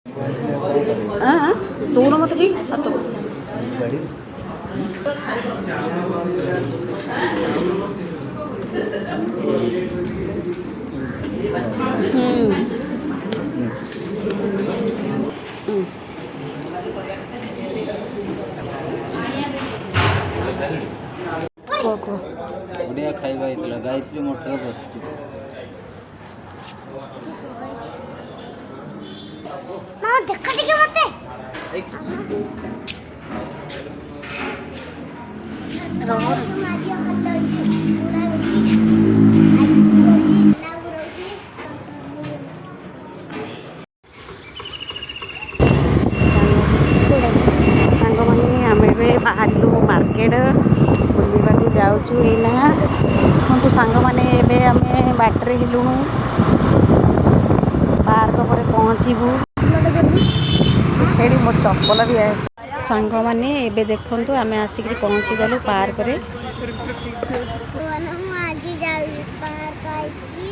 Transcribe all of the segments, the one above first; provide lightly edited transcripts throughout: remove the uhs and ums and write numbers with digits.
हाँ दोनों मत ठीक तो बढ़िया खाଇବା ହେଇଥିଲା ଗାୟତ୍ରୀ ମଠରେ ବସିଛୁ। ମାମା ଦେଖ ଟିକେ ମତେ ସାଙ୍ଗମାନେ ଆମେ ଏବେ ବାହାରିଲୁ ମାର୍କେଟ ବୁଲିବାକୁ ଯାଉଛୁ। ଏଇନା ଦେଖନ୍ତୁ ସାଙ୍ଗମାନେ ଏବେ ଆମେ ବାଟରେ ହେଲୁଣୁ ପାର୍କ ପରେ ପହଞ୍ଚିବୁ। ଏଠି ମୋ ଚପଲ ବି ଆସ ସାଙ୍ଗମାନେ ଏବେ ଦେଖନ୍ତୁ ଆମେ ଆସିକି ପହଞ୍ଚିଗଲୁ ପାର୍କରେ। ମୁଁ ଆଜି ଯାଉଛି ପାର୍କ ଆଇଛି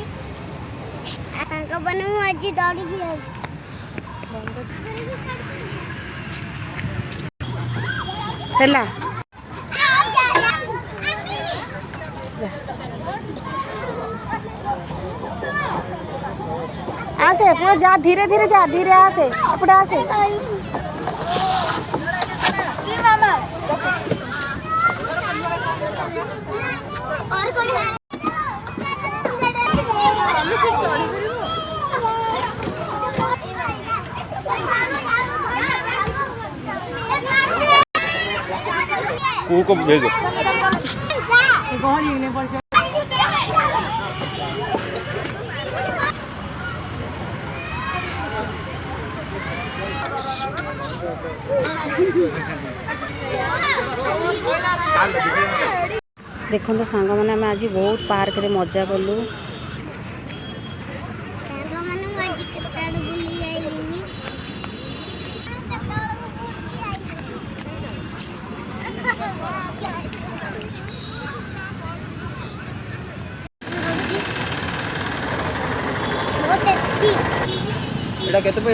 ସାଙ୍ଗମାନେ ମୁଁ ଆଜି ଦୌଡ଼ିକି ଯାଉଛି। ହେଲା आसे पूरा जा धीरे धीरे जा धीरे आसे अपने आसे और कोई है को भेजो देखो सांग मैंने आम आज बहुत पार्क रे मजा कलु। एटा केते पे